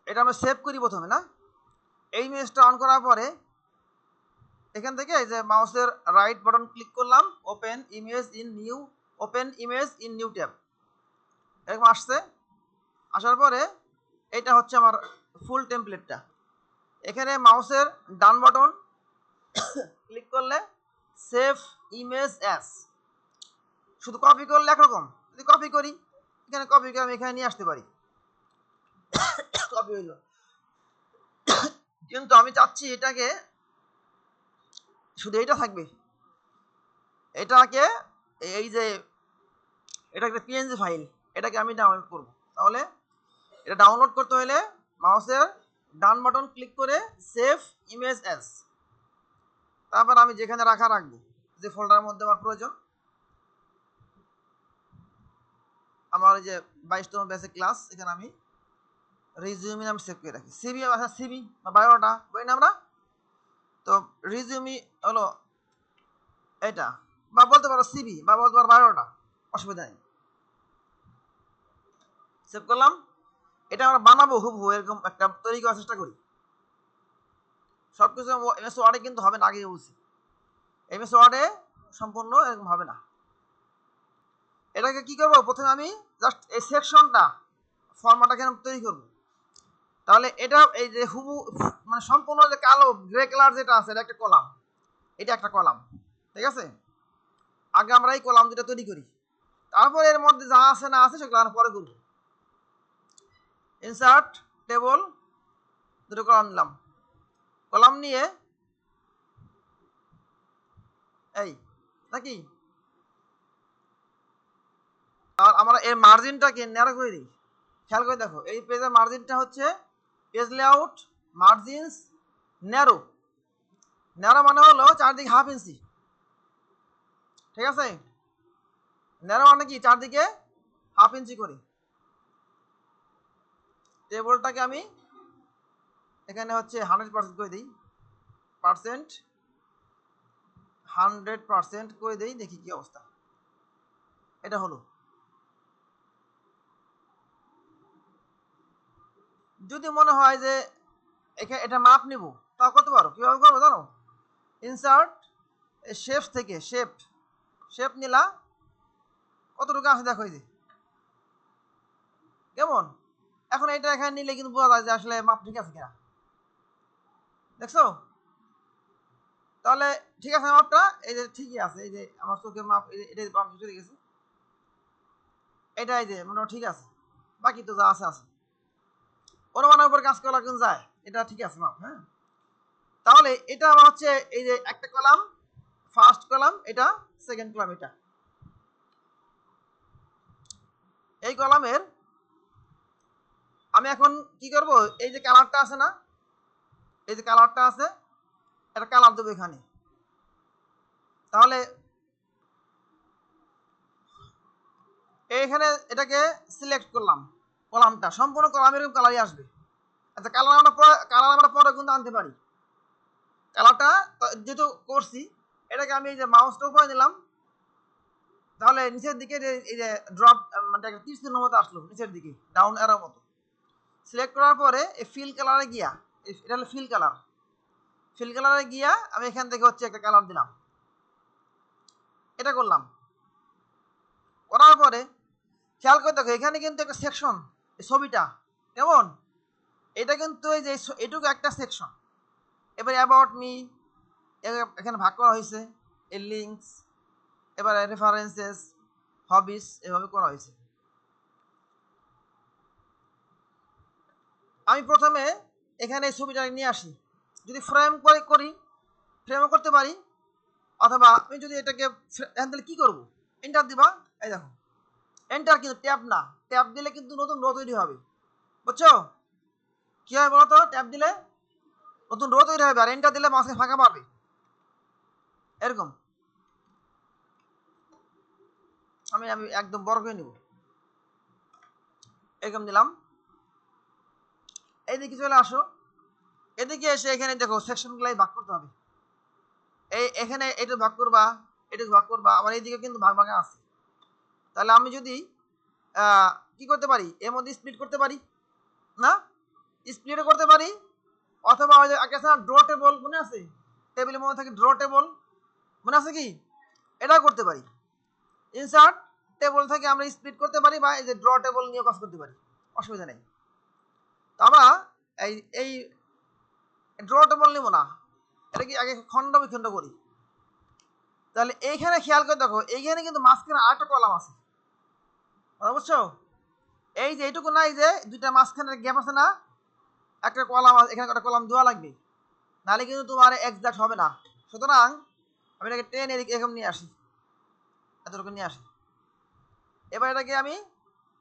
এটা আমরা সেভ করি প্রথমে না। এই ইমেজটা অন করার পরে এখান থেকে এই যে মাউসের রাইট বাটন ক্লিক করলাম, open image in new tab, এরকম আসছে। আসার পরে এটা হচ্ছে আমার ফুল টেমপ্লেটটা। এখানে মাউসের ডান বাটন ক্লিক করলে সেভ ইমেজ অ্যাজ, শুধু কপি করলে একরকম, যদি কপি করি এখানে কপি করে আমি এখানে নিয়ে আসতে পারি, কপি হইল। কিন্তু আমি চাচ্ছি এটাকে শুধু এইটা থাকবে, এটাকে এই যে এটা একটা পিএনজি ফাইল, এটাকে আমি ডাউনলোড করব। তাহলে এটা ডাউনলোড করতে হলে মাউসের ডান বাটন ক্লিক করে সেভ ইমেজ অ্যাজ, তারপর আমি যেখানে রাখবো, যে ফোল্ডারের মধ্যে আমার প্রয়োজন, আমার এই যে 22তম ব্যাচে ক্লাস, এখানে আমি রিজিউমি নাম সেভ করে রাখি। সিবি বা বায়োডাটা বই না আমরা, তো রিজিউমি হলো এটা, বা বলতে পারো সিবি বা বলতে পারো বায়োডাটা, অসুবিধা নেই। সেভ করলাম। এটা আমরা বানাবো হুবহু এরকম একটা তৈরি করার চেষ্টা করি। সবকিছু এমএস ওয়ার্ডে কিন্তু হবে না, আগে বলছি এমএস ওয়ার্ডে সম্পূর্ণ এরকম হবে না। এটাকে কি করবো, প্রথমে আমি জাস্ট এই সেকশনটা ফরম্যাট এখানে তৈরি করবো। তাহলে এটা এই যে হুবহু মানে সম্পূর্ণ যে কালো গ্রে কালার যেটা আছে, এটা একটা কলাম, এটা একটা কলাম, ঠিক আছে। আগে আমরা এই কলাম দুটো তৈরি করি, তারপরে এর মধ্যে যা আছে না আছে সেগুলো আমরা পরে করবো। ইনসার্ট টেবল, দুটো কলাম নিলাম, কলাম নিয়ে এই নাকি, আর আমরা এর মার্জিনটাকে ন্যারো করে দিই। খেয়াল করে দেখো, এই পেজের মার্জিনটা হচ্ছে page layout margins narrow, narrow মানে হলো চারদিকে 1/2 ইঞ্চি, ঠিক আছে। ন্যারো মানে কি, চারদিকে 1/2 ইঞ্চি করে। টেবলটাকে আমি এখানে হচ্ছে 100% করে দিই, 100% করে দিই, দেখি কি অবস্থা। এটা হলো। যদি মনে হয় যে এখানে এটা মাপ নিব, তা করতে পারো। কিভাবে করবো জানো, ইনসার্ট শেপ থেকে শেপ নিলা, কতটুকু আছে দেখো, এই যে কেমন। এখন এটা এখানে নিলে কিন্তু বোঝা যায় যে আসলে মাপ ঠিক আছে কিনা, দেখছো। তাহলে ঠিক আছে, মাপটা এই যে ঠিকই আছে, এই যে আমার চোখের মাপ, এটা মাপ চলে গেছে, এটা এই যে মোটামুটি ঠিক আছে। বাকি তো যা আছে আছে, অনুমানের উপর কাজ করা কিন্তু যায়, এটা ঠিক আছে মাপ। হ্যাঁ, তাহলে এটা আমার হচ্ছে এই যে একটা কলাম, ফার্স্ট কলাম, এটা সেকেন্ড কলাম, এটা এই কলামের আমি এখন কি করব, এই যে কালারটা আছে না, এই যে কালারটা আছে, এটা কালার দেবো এখানে। তাহলে এইখানে এটাকে সিলেক্ট করলাম, কলামটা সম্পূর্ণ কলাম এরকম কালারই আসবে। আচ্ছা, কালার আমরা পরে কিন্তু আনতে পারি। কালারটা যেহেতু করছি, এটাকে আমি এই যে মাউসটা উপরে নিলাম, তাহলে নিচের দিকে এই যে ড্রপ মানে একটা তীর চিহ্ন মতো আসলো নিচের দিকে, ডাউন অ্যারো মতো। সিলেক্ট করার পরে এই ফিল কালারে গিয়া, এটা হলো ফিল কালারে গিয়া আমি এখান থেকে হচ্ছে একটা কালার দিলাম, এটা করলাম। করার পরে খেয়াল করে দেখো, এখানে কিন্তু একটা সেকশন, এই ছবিটা কেমন, এটা কিন্তু এই যে এটুকু একটা সেকশন। এবার অ্যাবাউট মি এখানে ভাগ করা হয়েছে, এই লিঙ্কস, এবার রেফারেন্সেস, হবিস, এভাবে করা হয়েছে। আমি প্রথমে এখানে এই ছবিটা নিয়ে আসি, যদি ফ্রেম করি ফ্রেমও করতে পারি, অথবা আমি যদি এটাকে হ্যান্ডেল কি করব, এন্টার দিবা, এই দেখো এন্টার, কিন্তু ট্যাব না, ট্যাব দিলে কিন্তু নতুন রো তৈরি হবে, বুঝছো কি হয় বলো তো, ট্যাব দিলে নতুন রো তৈরি হবে, আর এন্টার দিলে মাঝে ফাঁকা পাবে, এরকম। আমি একদম বড় করে নিব, এরকম দিলাম। এইদিকে চলে আসো, এদিকে এসে এখানে দেখো সেকশনগুলাই ভাগ করতে হবে। এখানে এটা ভাগ করবা, এটা ভাগ করবা, আবার এইদিকে কিন্তু ভাগ ভাগে আছে। তাহলে আমি যদি কি করতে পারি, এর মধ্যে স্প্লিট করতে পারি না, স্প্লিটও করতে পারি, অথবা ওই যে একটা আছে না ড্র টেবল, মনে আছে? টেবিলের মধ্যে থাকে ড্র টেবল, মনে আছে কি? এটাও করতে পারি। ইনসার্ট টেবল থেকে আমরা স্প্লিট করতে পারি, বা এই যে ড্র টেবল নিয়ে কাজ করতে পারি, অসুবিধা নেই। তো আমরা এই এই ড্র টেবল নিব না, এটা কি আগে খণ্ড বিখণ্ড করি। তাহলে এইখানে খেয়াল করে দেখো, এইখানে কিন্তু মাঝখানে আরেকটা কলাম আছে, বুঝছো? এই যে এইটুকু না, এই যে দুইটা মাঝখানে গ্যাপ আছে না, একটা কলাম, এখানে একটা কলাম দেওয়া লাগবে, নাহলে কিন্তু তোমার এক্সাক্ট হবে না। সুতরাং আমি এটাকে টেনে এরকম নিয়ে আসি, এতটুকু নিয়ে আসি। এবার এটাকে আমি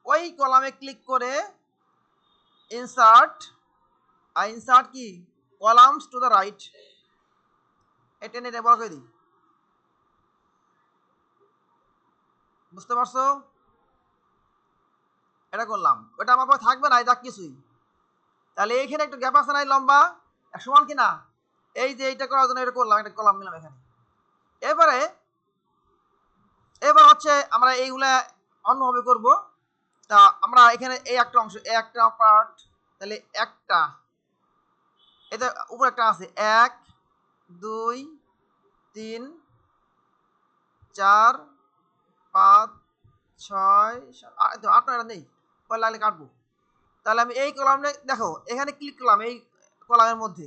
ওই কলামে ক্লিক করে ইনসার্ট, আর ইনসার্ট কি কলামস টু দ্য রাইট, এই টেনে এটা বড় করে দিই। বুঝতে পারছো? এটা করলাম, ওটা আমার পরে থাকবে না, এটা কিছুই। তাহলে এইখানে একটু গ্যাপ আছে না, লম্বা সমান কিনা, এই যে এইটা করার জন্য এটা করলাম, একটা কলাম নিলাম এখানে। এবার হচ্ছে আমরা এইগুলা অন্যভাবে করব। তা আমরা এখানে এই একটা অংশ, এই একটা পার্ট, তাহলে একটা এটা উপর একটা আছে, 1 2 3 4 5 6 7 8 9 নেই, পরে লাগলে কাটবো। তাহলে আমি এই কলামে দেখো, এখানে ক্লিক করলাম, এই কলামের মধ্যে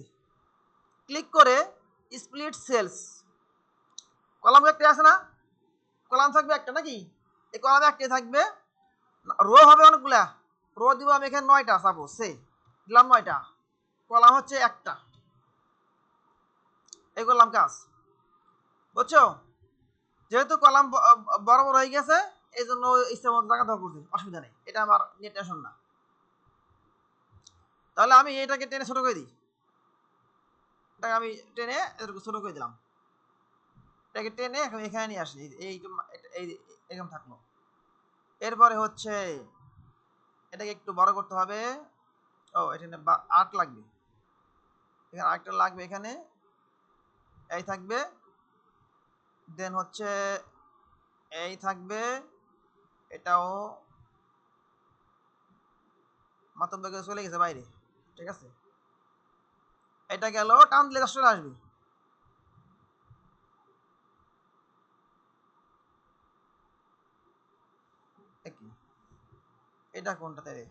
ক্লিক করে স্প্লিট সেলস, কলাম একটা আছে না, কলাম থাকবে একটা নাকি, এই কলামে একটাই থাকবে, রো হবে অনেকগুলা, রো দিব আমি এখানে 9টা, সাপোজ সেই দিলাম 9টা, কলাম হচ্ছে একটা, এই করলাম কাজ। বুঝছো? যেহেতু কলাম বড় বড় হয়ে গেছে, এই জন্য ইচ্ছা মতো জায়গা দখল করছে, অসুবিধা নেই, এটা আমার নিয়ে টেনশন না। তাহলে আমি এটাকে টেনে ছোট করে দিই, এটাকে আমি টেনে এরকম ছোট করে দিলাম, এটাকে টেনে এখন এখানে নিয়ে আসি, এই এরকম থাকলো। এরপরে হচ্ছে এটাকে একটু বড় করতে হবে। ও এখানে 8 লাগবে, এখানে আরেকটা লাগবে, এখানে এই থাকবে, দেন হচ্ছে এই থাকবে, এটাও মাতব বেগে চলে গেছে বাইরে, ঠিক আছে, এটা গেল, টান দিলে চলে আসবে। এটা কোনটাতে রে?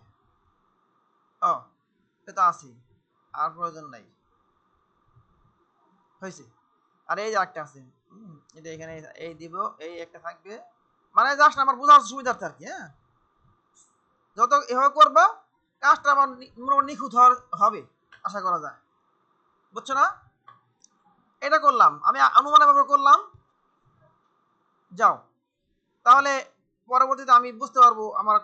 ও এটা আছে, আর প্রয়োজন নাই, হয়েছে। আর এই যে একটা আছে, এটা এখানে এই দিব, এই একটা থাকবে, মানে জাস্ট আমার বোঝার সুবিধার্থে আর কি। হ্যাঁ, যত এভাবে করবো কাজটা আমার নিখুঁত হবে আশা করা যায়। বুঝছো না? এটা করলাম, আমি অনুমানের ভাবে করলাম, যাও। তাহলে পরবর্তীতে আমি বুঝতে পারবো আমার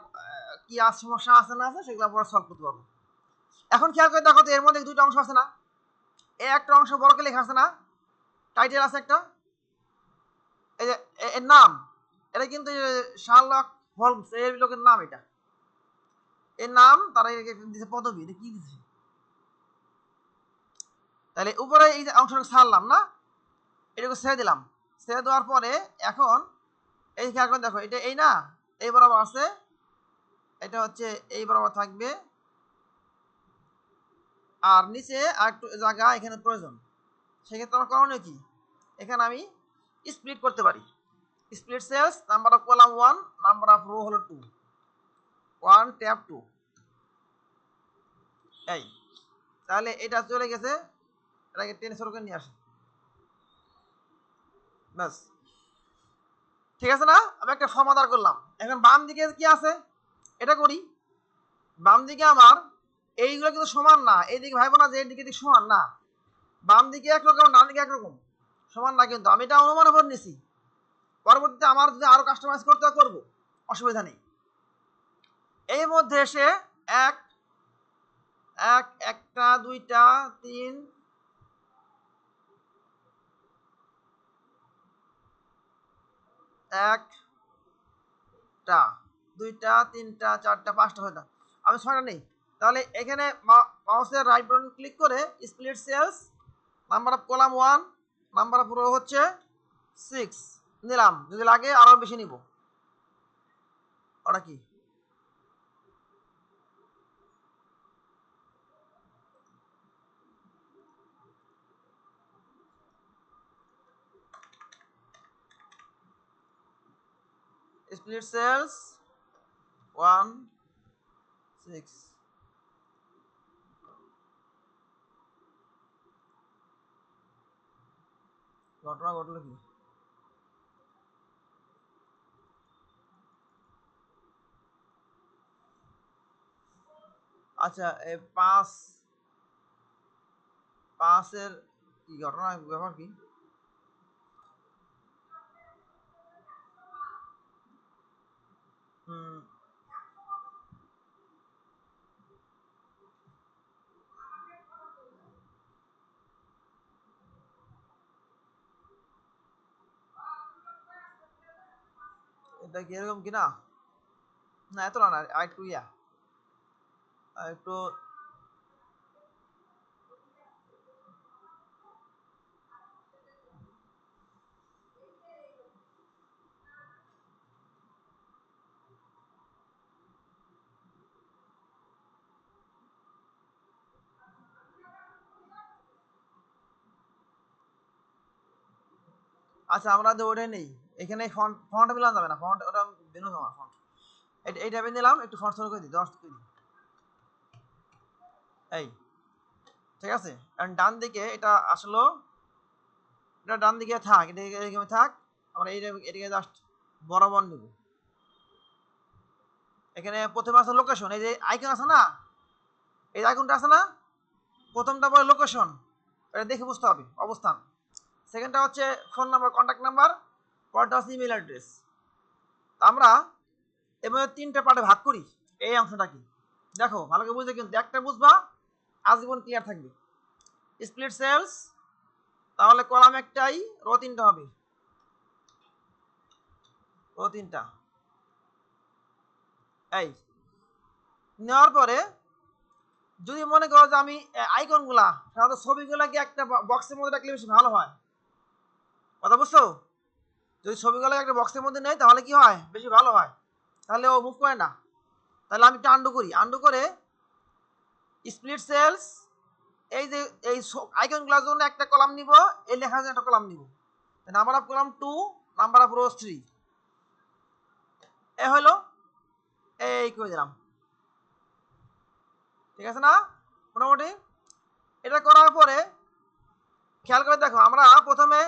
কি সমস্যা আছে না আছে, সেগুলো পরে সলভ করতে পারবো। এখন খেয়াল করে দেখো তো, এর মধ্যে দুইটা অংশ আছে না, এই একটা অংশ বড়কে লেখা আছে না, টাইটেল আছে একটা, এই যে এর নাম, এটা কিন্তু শার্লক হোমস এর লোকের নাম, এটা এর নাম, তারা দিছে পদবী, এটা কি দিছে? তাহলে উপরে এই যে অংশটা ছাড়লাম না, এটাকে ছেড়ে দিলাম, ছেড়ে দেওয়ার পরে এখন এই খেয়াল করে দেখো, এটা এই না, এই বরাবর আছে, এটা হচ্ছে এই বরাবর থাকবে, আর নিচে আর একটু জায়গা এখানে প্রয়োজন। সেক্ষেত্রে আমার করণীয় কি, এখানে আমি স্প্লিট করতে পারি, split cells, number of column 1, number of row হলো 2, 1 ট্যাব 2, এই। তাহলে এটা চলে গেছে, এটাকে টেনে ছোট করে নিয়ে আসি, ব্যাস, ঠিক আছে না? আমি একটা সমাধান করলাম। এখন বাম দিকে কি আছে এটা করি। বাম দিকে আমার এইগুলো কিন্তু সমান না, এইদিকে ভাইবো না যে এইদিকে দিক সমান না, বাম দিকে একরকম, ডান দিকে একরকম, সমান না, কিন্তু আমি এটা অনুমান করে নিছি, পরবর্তীতে আমার যদি আরো কাস্টমাইজ করতে হয় করবো, অসুবিধা নেই। এই মধ্যে এসে এক এক একটা দুইটা তিন, একটা দুইটা তিনটা চারটা পাঁচটা, হয়তো আমি 6টা নেই। তাহলে এখানে মাউসের রাইট বাটন ক্লিক করে split cells, number of column 1, number of row হচ্ছে 6 নিলাম, যদি লাগে আরো বেশি নিব। ওটা কি স্প্লিট সেলস 1 6 ঘটনা ঘটলো কি? আচ্ছা এই 5 এর কি ঘটনা ব্যাপার কি? হুম এটা কি এরকম কি না? না এত না, আরেকটু একটু আচ্ছা আমরা ওটাই নেই, এখানে ফন্ট মিলানো যাবে না, ফন্ট ওটা ভিন্ন তোমার ফন্ট। এই টাইপে নিলাম, একটু ফন্ট শুরু করে দিই 10 করে দিই, এই ঠিক আছে। কারণ ডান দিকে এটা আসলো, এটা ডান দিকে থাক, এটা এরকম থাক, আমরা এটাকে জাস্ট বরাবর নিব। এখানে প্রথমে আছে লোকেশন, এই যে আইকন আছে না, এই আইকনটা আছে না, প্রথমটা বলে লোকেশন, এটা দেখে বুঝতে হবে অবস্থান। সেকেন্ডটা হচ্ছে ফোন নাম্বার, কন্ট্যাক্ট নাম্বার, পরেরটা হচ্ছে ইমেল অ্যাড্রেস। আমরা এভাবে 3টে পার্টে ভাগ করি। এই অংশটা কি দেখো ভালো করে বুঝে, কিন্তু একটা বুঝবা আজীবন ক্লিয়ার থাকবে। স্প্লিট সেলস, তাহলে কলাম একটাই, রো 3টা হবে, রো 3টা। এই নেওয়ার পরে যদি মনে করো যে আমি আইকনগুলা সাধারণত ছবিগুলাকে একটা বক্সের মধ্যে রাখলে বেশি ভালো হয়, কথা বুঝছো? যদি ছবিগুলোকে একটা বক্সের মধ্যে নেই তাহলে কি হয়, বেশি ভালো হয়, তাহলে ও মুভ করে না। তাহলে আমি একটা আন্ডু করি, আন্ডু করে স্প্লিট সেলস, এই যে এই আইকনগুলোর জন্য একটা কলাম নিব, এই লেখার জন্য একটা কলাম নিব, number of column 2, number of rows 3, এ হলো, এই করে দিলাম, ঠিক আছে না মোটামুটি? এটা করার পরে খেয়াল করে দেখো, আমরা প্রথমে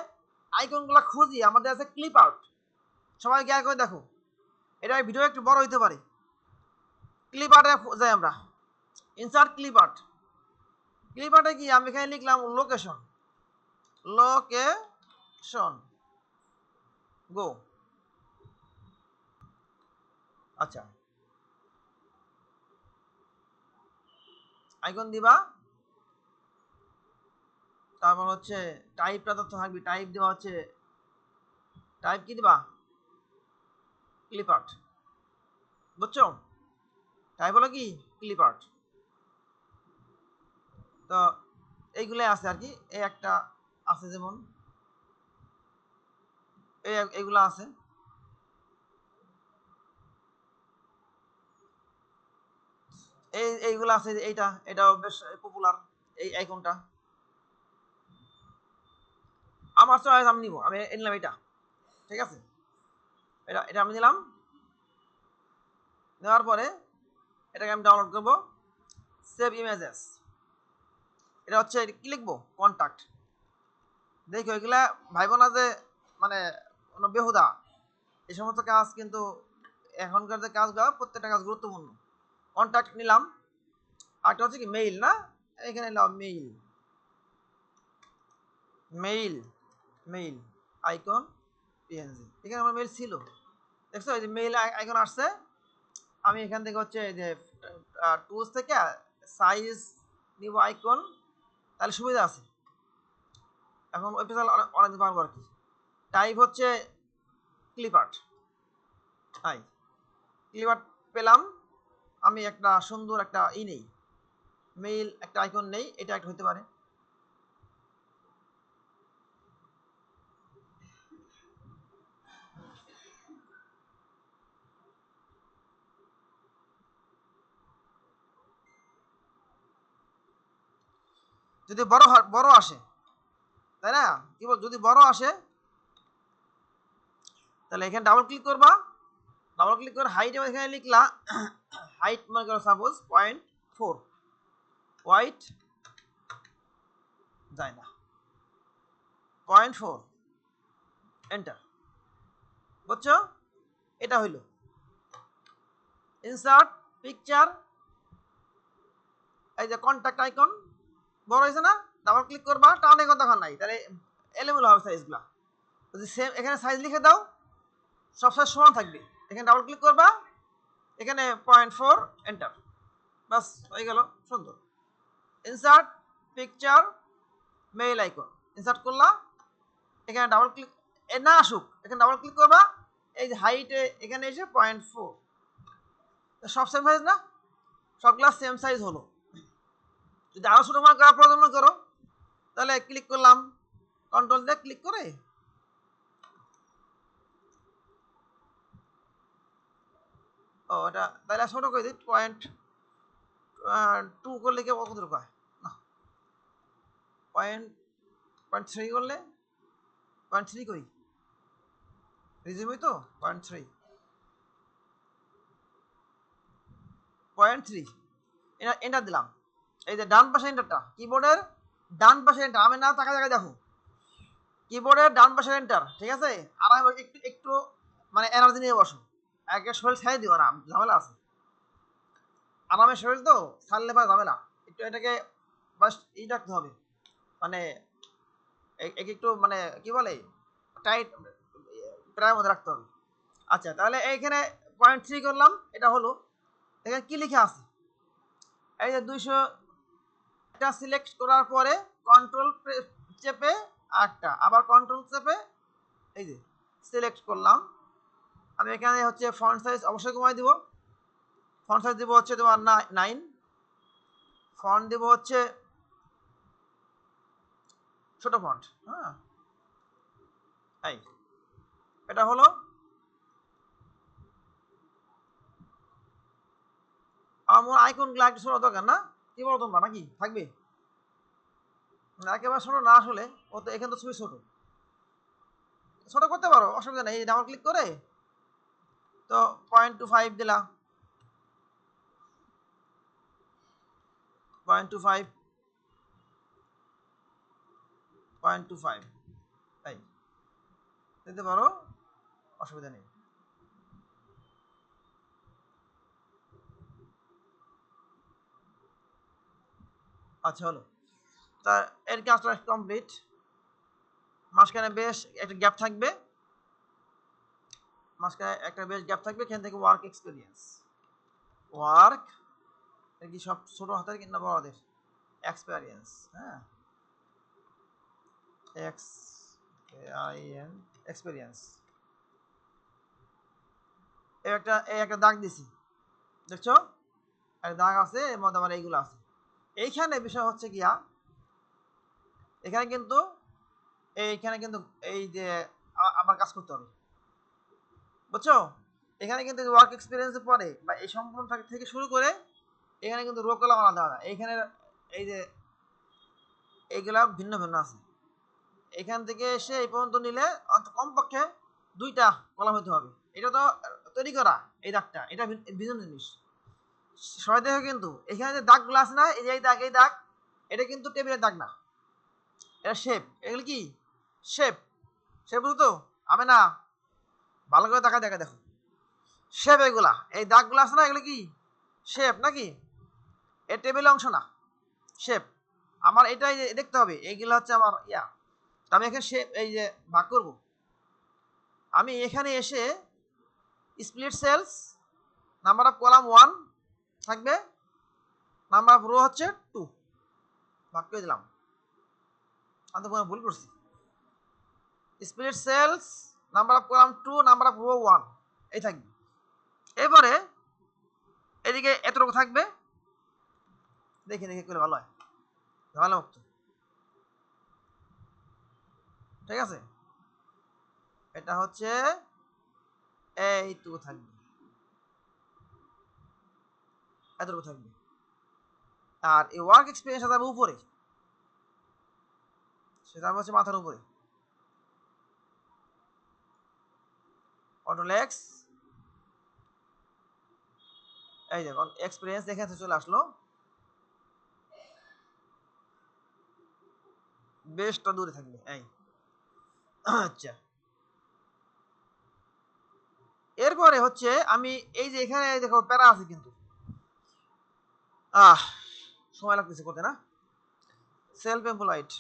আইকনগুলো খুঁজি, আমাদের আছে ক্লিপ আউট, সবাই খেয়াল করে দেখো, এটা ভিডিও একটু বড় হইতে পারে। ক্লিপ আউটে যাই আমরা, ইনসার্ট ক্লিপ আউট, ক্লিপ আউটে কি আমি এখানে লিখলাম লোকেশন, লোকেশন গো। আচ্ছা আইকন দিবা, তারপর হচ্ছে টাইপটা তো থাকবে, টাইপ দেওয়া হচ্ছে, টাইপ কি দিবা, ক্লিপ আউট, বুঝছো? টাইপ হলো কি ক্লিপ আউট। তো এইগুলাই আছে আর কি, এই একটা আছে, যেমন এইগুলো আছে, এইগুলো আছে, এটাও বেশ পপুলার এই আইকনটা। আমার চয়েস আমি নিব, আমি নিলাম এটা, ঠিক আছে, এটা এটা আমি নিলাম। নেওয়ার পরে এটাকে আমি ডাউনলোড করব, সেভ ইমেজেস, এটা হচ্ছে কি লিখবো, কন্টাক্ট। দেখো এগুলা ভাইব না যে মানে কোনো বেহুদা, এই সমস্ত কাজ কিন্তু এখনকার যে কাজগুলো, প্রত্যেকটা কাজ গুরুত্বপূর্ণ। কন্টাক্ট নিলাম, আরেকটা হচ্ছে কি মেইল, না এখানে নিলাম mail, mail, mail icon PNG, এখানে আমার মেইল ছিল, দেখছো এই যে মেইল আইকন আসছে। আমি এখান থেকে হচ্ছে এই যে টুলস থেকে সাইজ নিব আইকন, তাহলে সুবিধা আছে, এখন ওই পেছাল অনেক পারবো আর কি। টাইপ হচ্ছে ক্লিপ আর্ট, তাই ক্লিপ আর্ট পেলাম। আমি একটা সুন্দর একটা নেই, মেইল একটা আইকন নেই, এটা একটা হতে পারে। যদি বড় আসে, তাই না, কি বল, যদি বড় আসে তাহলে এখানে ডাবল ক্লিক করবা, ডাবল ক্লিক করে হাইট এখানে লিখলা হাইট মনে করো সাপোজ 0.4 হোয়াইট যায় না 0.4 এন্টার বুঝছো এটা হইলো ইনসার্ট পিকচার এই যে কন্টাক্ট আইকন বড় হয়েছে না ডাবল ক্লিক করবা টানে কতক্ষণ নাই তাহলে এলোমেলো হবে সাইজগুলা যদি সেম এখানে সাইজ লিখে দাও সব সাইজ সমান থাকবে এখানে ডাবল ক্লিক করবা এখানে 0.4 এন্টার বাস হয়ে গেল সুন্দর insert picture mail icon insert করলা এখানে ডাবল ক্লিক না আসুক এখানে ডাবল ক্লিক করবা এই যে হাইটে এখানে এসে 0.4 সব সেম সাইজ না সবগুলা সেম সাইজ হলো যদি আরো ছোট মনে করা প্রয়োজন করো তাহলে ক্লিক করলাম কন্ট্রোল দিয়ে ক্লিক করে ও এটা তাহলে ছোট করে দিই 0.2 করলে কি কত দূর হয় না 0.3 করলে 0.3 করি রিজিউমই তো 0.3 এটা এন্টার দিলাম এই যে ডান পাশে এন্টারটা কিবোর্ডের ডান পাশে এন্টার আমি না তাকা জায়গায় দেখো কিবোর্ডের ডান পাশে এন্টার ঠিক আছে আর আমি একটু একটু মানে এনার্জি নিয়ে বসো একে শরীর ছাই দিও না ঝামেলা আছে আরামের শরীর তো ছাড়লে পারে ঝামেলা একটু এটাকে বাস ই রাখতে হবে মানে একটু মানে কি বলে টাইট প্রায় মধ্যে রাখতে হবে আচ্ছা তাহলে এইখানে 0.3 করলাম এটা হলো এখানে কি লিখে আছে এই যে 200 এটা সিলেক্ট করার পরে কন্ট্রোল চেপে একটা আবার কন্ট্রোল চেপে এই যে সিলেক্ট করলাম আমি এখানে হচ্ছে ফন্ট সাইজ অবশ্যই কমাই দিব ফন্ট সাইজ দিব হচ্ছে তোমার 9 ফন্ট দিব হচ্ছে ছোট ফন্ট হ্যাঁ এই এটা হলো আমার আইকনগুলো একটু ছোট দরকার না কি বলো তোমরা নাকি থাকবে একেবারে ছোট না আসলে ও তো এখানে তো খুবই ছোট ছোট করতে পারো অসুবিধা নেই ডাবল ক্লিক করে তো 0.25 দিলা 0.25 0.25 তাই দিতে পারো অসুবিধা নেই আচ্ছা হলো তা এর কাজটা কমপ্লিট মাঝখানে বেশ একটা গ্যাপ থাকবে মাঝখানে একটা বেশ গ্যাপ থাকবে এখান থেকে ওয়ার্ক এক্সপিরিয়েন্স ওয়ার্ক এর কি সব ছোট হাতের কিনা বড় হাতের এক্সপিরিয়েন্স হ্যাঁ এক্স আই এন এক্সপিরিয়েন্স এই একটা দাগ দিছি দেখছো একটা দাগ আছে এর মধ্যে আমার এইগুলো আছে এইখানে বিষয় হচ্ছে গিয়া এখানে কিন্তু এই যে আমার কাজ করতে হবে বুঝছো এখানে কিন্তু ওয়ার্ক এক্সপিরিয়েন্সের পরে বা এই সম্পূর্ণ থেকে শুরু করে এখানে কিন্তু রো কলাম আলাদা আলাদা এইখানে এই যে এইগুলা ভিন্ন ভিন্ন আছে এখান থেকে এসে এই পর্যন্ত নিলে কমপক্ষে 2টা কলাম হতে হবে এটা তো তৈরি করা এই দাগটা এটা ভিন্ন জিনিস সবাই দেখো কিন্তু এখানে যে দাগগুলো আছে না এই যে এই দাগ এটা কিন্তু টেবিলের দাগ না এটা শেপ এগুলো কি শেপ শেপ বুঝো তো আমি না ভালো করে দেখা দেখো শেপ এগুলা এই দাগগুলো আছে না এগুলো কি শেপ নাকি এ টেবিলের অংশ না শেপ আমার এটাই দেখতে হবে এইগুলো হচ্ছে আমার ইয়া আমি এখানে শেপ এই যে ভাগ করব আমি এখানে এসে split cells number of column 1 থাকবে নাম্বার অফ রো হচ্ছে 2 ভাগ করে দিলাম আমি তো ভুল করছি split cells number of column 2 number of row 1 এই থাকবে এবারে এদিকে এতটুকু থাকবে দেখে করলে ভালো হয় ঝামেলা মুক্ত ঠিক আছে এটা হচ্ছে এইটুকু থাকবে এতটুকু থাকবে আর এই ওয়ার্ক এক্সপিরিয়েন্স থাকবে উপরে সেটা হচ্ছে মাথার উপরে কন্ট্রোল এক্স এই দেখুন এক্সপিরিয়েন্স এখানে চলে আসলো, বেশটা দূরে থাকবে এই। আচ্ছা, এরপরে হচ্ছে আমি এই যে এখানে দেখো প্যারা আছে কিন্তু আহ সময় লাগতেছে করতে না। Self employed,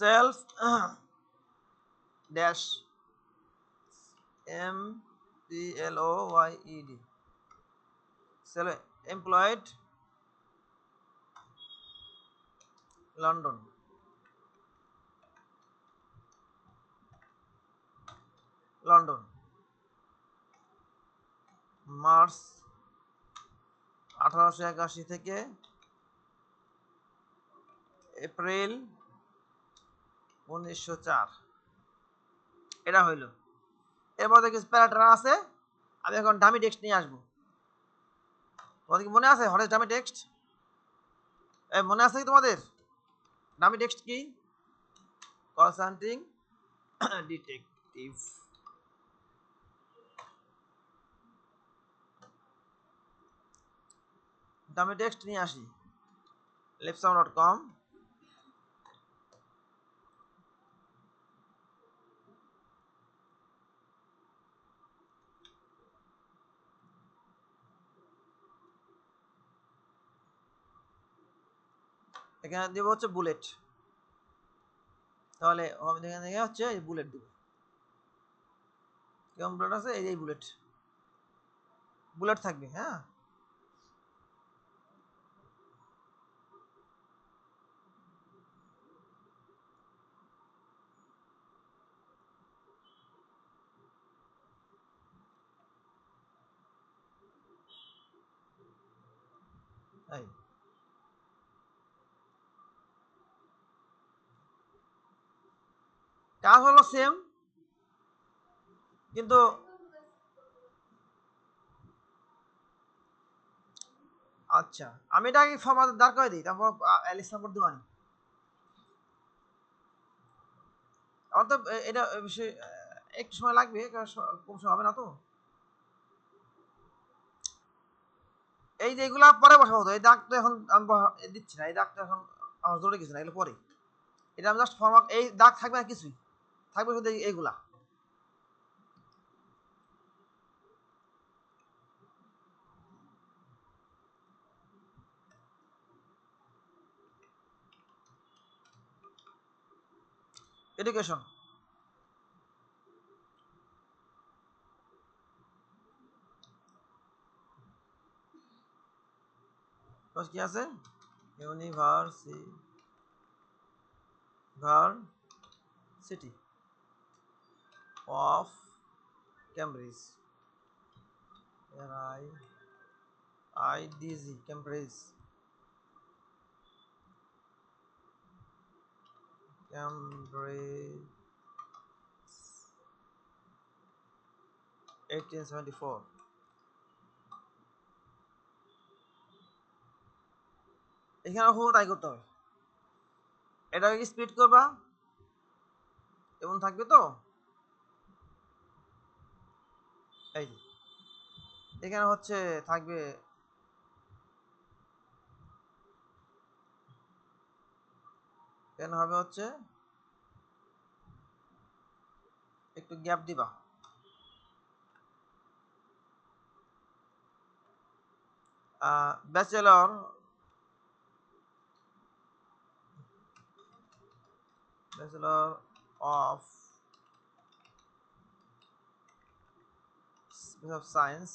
self dash M P L O Y E D, self employed London, London March 1881 থেকে এপ্রিল 1904। এটা হইল। এরপর দেখি প্যারাটা আছে, আমি এখন ডামি টেক্সট নিয়ে আসবো। তোমাদের কি মনে আছে হোয়াট ইজ ডামি টেক্সট? মনে আছে কি তোমাদের ডামি টেক্সট কি? Consulting detective. ডামি টেক্সট নিয়ে আসি lipsum.com। এখানে দিব হচ্ছে বুলেট, তাহলে এখান থেকে হচ্ছে এই বুলেট দিব। কেমন বুলেট আছে? এই বুলেট, বুলেট থাকবে। হ্যাঁ, এই কাজ হলো সেম, কিন্তু আচ্ছা আমি এটা আগে ফরম্যাট দাঁড় করে দিই, তারপর অ্যালিস নাম্বার দিবানি। আমার তো এটা বিষয়ে একটু সময় লাগবে, কম সময় হবে না তো। এই যে এগুলা পরে বসাবো তো, এই দাগটা এখন আমি দিচ্ছি না, এই দাগটা এখন আমার জোরে কিছু না, এগুলো পরে। এটা আমি জাস্ট ফরম্যাট, এই দাগ থাকবে না কিছুই, থাকবে শুধু এইগুলা। এডুকেশন, কি আছে? University of Cambridge, IDG Cambridge, Cambridge 1874। এখানে হুবহু তাই করতে হবে, এটাকে স্প্লিট করবা এমন থাকবে তো। এই যে এখানে হচ্ছে থাকবে, এখানে হবে হচ্ছে একটু গ্যাপ দিবা। Bachelor of science,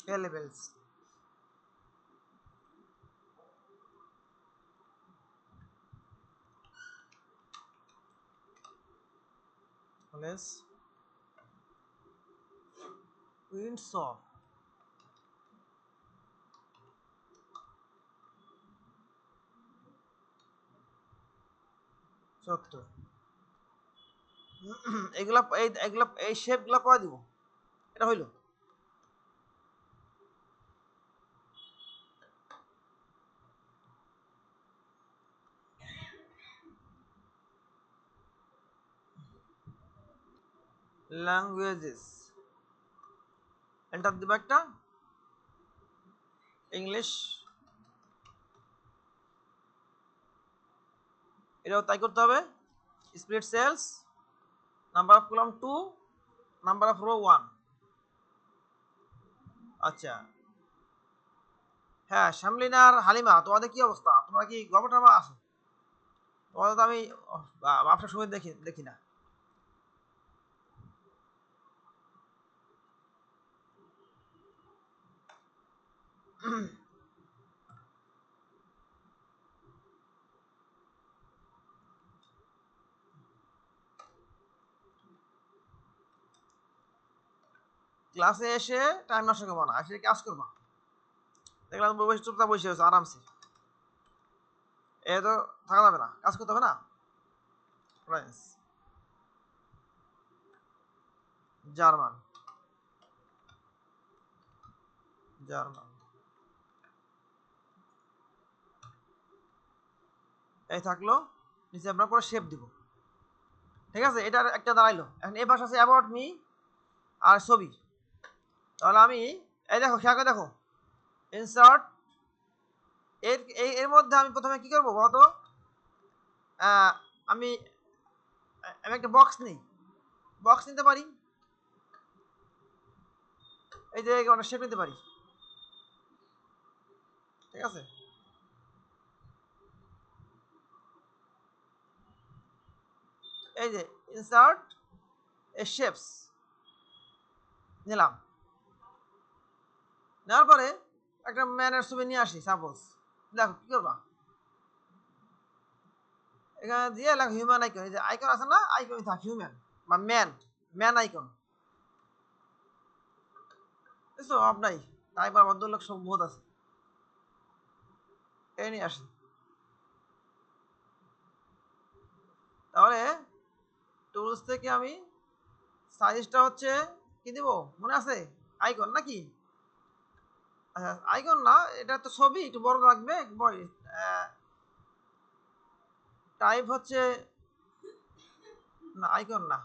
A levels. Less Windsor. সত্তর। এগুলা এই শেপগুলা কয় দিব? এটা হইল ল্যাঙ্গুয়েজেস। এন্টার দিব একটা, ইংলিশ। এটাও তাই করতে হবে। Split cells, number of column 2, number of row 1। আচ্ছা, হ্যাঁ, শ্যামলিনা আর হালিমা, তোমাদের কি অবস্থা? তোমরা কি গল্প টল্প আসো? তোমাদের তো আমি ব্যবসার সময় দেখি না। ক্লাসে এসে টাইম নষ্ট করবো না, এসে কাজ করবা। দেখলাম চুপচাপ বসে আছে আরামসে, এ তো থাকা যাবে না, কাজ করতে হবে না। ফ্রান্স, জার্মান, জার্মান, এই থাকলো। নিচে আমরা পরে শেপ দিব। ঠিক আছে, এটার একটা দাঁড়াইলো। এখন এই পাশে আছে অ্যাবাউট মি আর ছবি। তাহলে আমি এই দেখো, খেয়াল করে দেখো, ইনসার্ট। এর মধ্যে আমি প্রথমে কি করবো বলতো? আমি আমি একটা বক্স নিই, বক্স নিতে পারি, এই যে অনেক শেপ নিতে পারি। ঠিক আছে, এই যে ইনসার্ট শেপস নিলাম। নেওয়ার পরে একটা ম্যানের ছবি নিয়ে আসি সাপোজ। দেখো কি করবা, এখানে দিয়ে লেখো হিউম্যান আইকন। এই যে আইকন আছে না, আইকন থাক হিউম্যান বা ম্যান আইকন। বুঝছো? অফ নাই, তাই বা ভদ্রলোক সব বহুত আছে। এই নিয়ে আসি। তাহলে টুলস থেকে আমি সাইজটা হচ্ছে কি দিব মনে আছে? আইকন নাকি? আচ্ছা, আইকন না, এটা তো ছবি, একটু বড় লাগবে। টাইপ হচ্ছে না, আইকন না।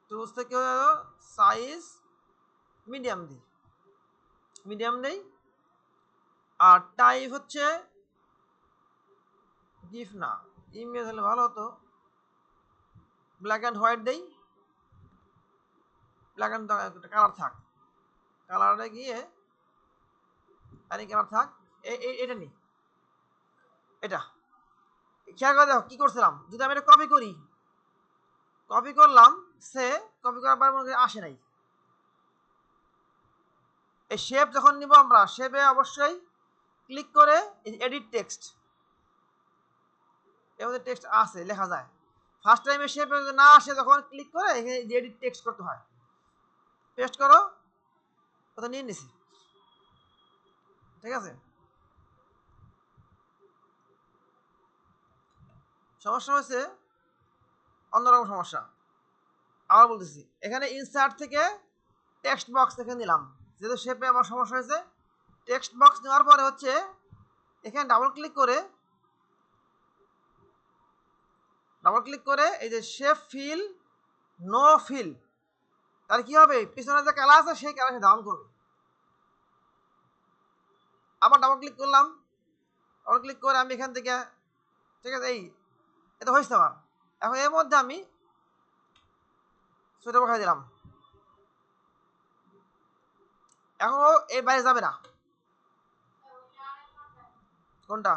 টুলস থেকে সাইজ মিডিয়াম দিই, মিডিয়াম দেই। আর টাইপ হচ্ছে গিফট না, ইমেজ হলে ভালো হতো। ব্ল্যাক অ্যান্ড হোয়াইট দেই, ব্ল্যাক অ্যান্ড কালার থাক, কালারে গিয়ে আর কালার থাক। এটা নি, এটা খেয়াল করে দেখো কি করছিলাম। যদি আমি এটা কপি করি, কপি করলাম, সে কপি করার পর মনে করি আসে নাই। এই শেপ যখন নিব আমরা, শেপে অবশ্যই ক্লিক করে এডিট টেক্সট, এর মধ্যে টেক্সট আছে, লেখা যায়। ফার্স্ট টাইমে শেপে যদি না আসে, তখন ক্লিক করে এখানে এডিট টেক্সট করতে হয়। পেস্ট করো, ওটা নিয়ে নিছি। ঠিক আছে, সমস্যা হয়েছে অন্যরকম সমস্যা। আবার বলতেছি, এখানে ইনসার্ট থেকে টেক্সট বক্স থেকে নিলাম, যেহেতু শেপে আমার সমস্যা হয়েছে। টেক্সট বক্স নেওয়ার পরে হচ্ছে এখানে ডাবল ক্লিক করে এই যে শেপ ফিল, নো ফিল, তাহলে কি হবে? পিছনে যে কালার আছে সেই কালার ডাউন করবে। আবার ডাবল ক্লিক করলাম, ডাবল ক্লিক করে আমি এখান থেকে, ঠিক আছে, এই এটা হয়েছে আমার। এখন এর মধ্যে আমি সেটা বসাই দিলাম। এখন ও এর বাইরে যাবে না। কোনটা?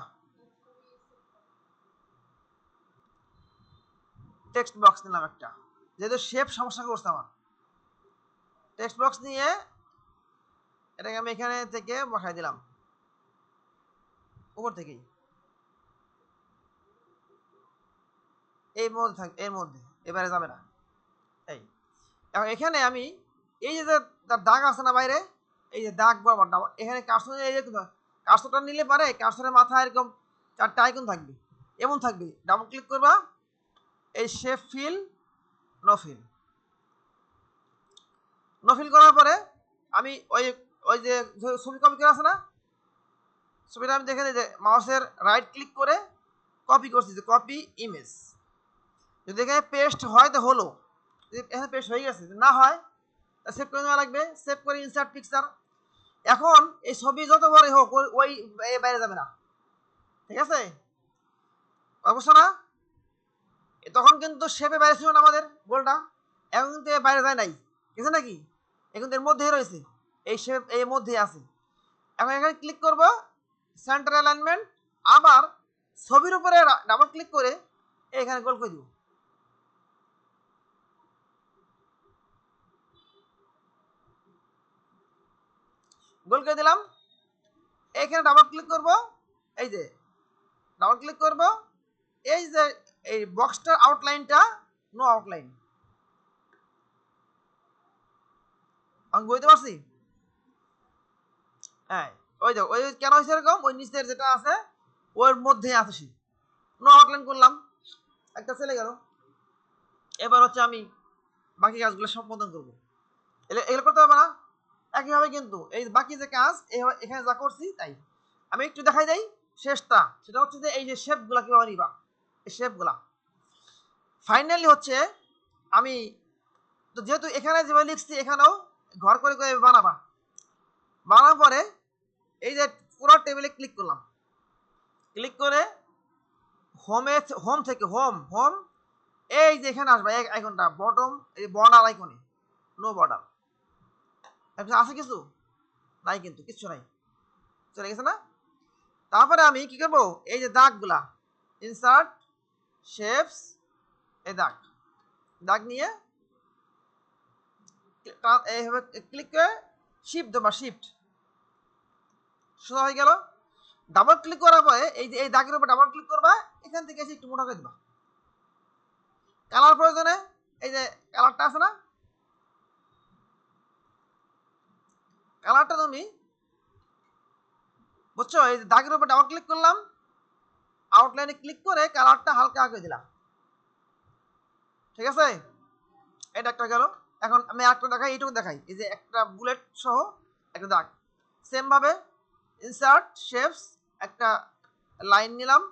টেক্সট বক্স নিলাম একটা, যেহেতু শেপ সমস্যা করছে আমার। টেক্সট বক্স নিয়ে এটাকে আমি এখানে থেকে বসাই দিলাম উপর থেকেই, এর মধ্যে এবারে যাবে না। এই এখন এখানে আমি এই যে তার দাগ আছে না বাইরে, এই যে দাগ বরাবর এখানে কার্সর, এই যে কার্সরটা নিলে পারে কার্সরের মাথায় এরকম 4টা আইকন থাকবে, এমন থাকবে। ডাবল ক্লিক করবা, এই shape fill, no fill, no fill করার পরে আমি ওই যে ছবি কপি করা আছে না, ছবিটা আমি দেখে যে মাউসের রাইট ক্লিক করে কপি করছি, যে কপি ইমেজ। যদি এখানে পেস্ট হয় তো হলো, যদি এখানে পেস্ট হয়ে গেছে, যদি না হয় সেভ করে নেওয়া লাগবে। সেভ করে ইনসার্ট পিকচার। এখন এই ছবি যত বড় হোক ওই বাইরে যাবে না, ঠিক আছে? অবশ্য না, তখন কিন্তু শেপে বাইরে ছিল না আমাদের গোলটা, এখন কিন্তু বাইরে যায় নাই, ঠিক আছে নাকি? এখন এর মধ্যেই রয়েছে, এই শেপ এর মধ্যেই আছে। এখন এখানে ক্লিক করব, সেন্টার অ্যালাইনমেন্ট, আবার ছবির উপরে ডাবল ক্লিক করে এখানে গোল করে দিব। গোল করে দিলাম। এখানে ডাবল ক্লিক করব, এই যে ডাবল ক্লিক করব, এই যে এই বক্সটার আউটলাইনটা নো আউটলাইন। আমি বুঝতে পারছি? হ্যাঁ, ওই দেখো, ওই কেন হয়েছে এরকম, ওই নিচের যেটা আছে ওর মধ্যে আছে, সে নো আউটলাইন করলাম, একটা চলে গেল। এবার হচ্ছে আমি বাকি কাজগুলো সম্পাদন করব। এগুলো করতে হবে না একইভাবে, কিন্তু এই বাকি যে কাজ এখানে যা করছি তাই। আমি একটু দেখাই দেই শেষটা, সেটা হচ্ছে যে এই যে শেপগুলা কিভাবে নিবা, এই শেপগুলা ফাইনালি হচ্ছে আমি তো যেহেতু এখানে যেভাবে লিখছি এখানেও ঘর করে করে বানাবা। বানানোর পরে এই যে পুরো টেবিলে ক্লিক করলাম, ক্লিক করে হোম থেকে হোম এই যে এখানে আসবে এক আইকনটা বটম, এই বর্ডার আইকনে নো বর্ডার আছে কিছু নাই, কিন্তু কিচ্ছু নাই, চলে গেছে না? তারপরে আমি কি করবো, এই যে দাগগুলা ইনসার্ট শেপস, এই দাগ নিয়ে এইভাবে ক্লিক করে শিফট দেবা, শিফট সোজা হয়ে গেল। ডাবল ক্লিক করার পরে এই যে এই দাগের উপর ডাবল ক্লিক করবা, এখান থেকে এসে একটু মোটা করে দিবা। কালার প্রয়োজনে এই যে কালারটা আছে না, কালারটা তুমি বুঝছো, এই যে দাগের উপর ডাবল ক্লিক করলাম, আউটলাইনে ক্লিক করে কালারটা হালকা করে দিলাম, ঠিক আছে? এটা একটা গেল। এখন আমি একটা দেখাই, এইটুকু দেখাই, এই যে একটা বুলেট সহ একটা দাগ, সেম ভাবে ইনসার্ট শেপস, একটা লাইন নিলাম,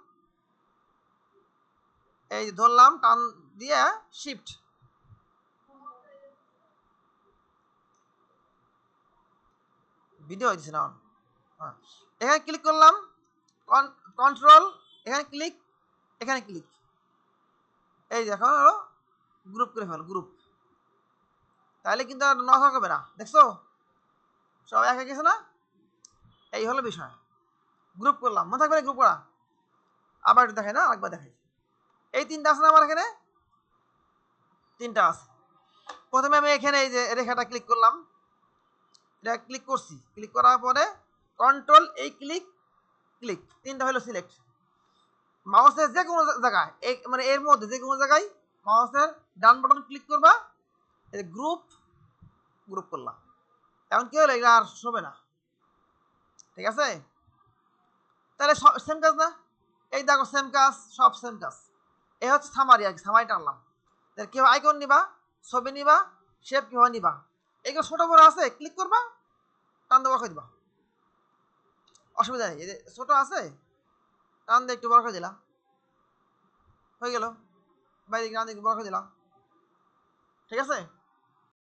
এই ধরলাম, টান দিয়ে শিফট, ভিডিও হয়েছে না, হ্যাঁ, এখানে ক্লিক করলাম, কন্ট্রোল, এখানে ক্লিক, এখানে ক্লিক, এই দেখো হলো গ্রুপ করে ফেলো, গ্রুপ, তাহলে কিন্তু আর নজর হবে না, দেখছো সব এক গেছে না? এই হলো বিষয়। গ্রুপ করলাম, মনে থাকবে না গ্রুপ করা? আবার একটু দেখাই না, আরেকবার দেখাই। এই তিনটা আছে না আমার এখানে, তিনটা আছে। প্রথমে আমি এখানে এই যে রেখাটা ক্লিক করলাম, এটা ক্লিক করছি, ক্লিক করার পরে কন্ট্রোল এই ক্লিক, ক্লিক, তিনটা হলো সিলেক্ট। মাউসের যে কোনো জায়গায় মানে এর মধ্যে যে কোনো জায়গায় মাউসের ডান বাটন ক্লিক করবা, এই গ্রুপ, গ্রুপ করলাম। এখন কি হলো, এটা আর শোবে না, ঠিক আছে? তাহলে সেম কাজ না? এই দেখো সেম কাজ, সব সেম কাজ। এ হচ্ছে সামারি, আর কি সামারি টানলাম। তাহলে কেউ আইকন নিবা, ছবি নিবা, শেপ কিভাবে নিবা, এগুলো ছোট বড় আছে, ক্লিক করবা, টান দেওয়া করে দিবা, অসুবিধা নেই। এই যে ছোট আছে, টান দিয়ে একটু বড় করে দিলাম, হয়ে গেল। বাইরে টান দিয়ে একটু বড় করে দিলাম, ঠিক আছে?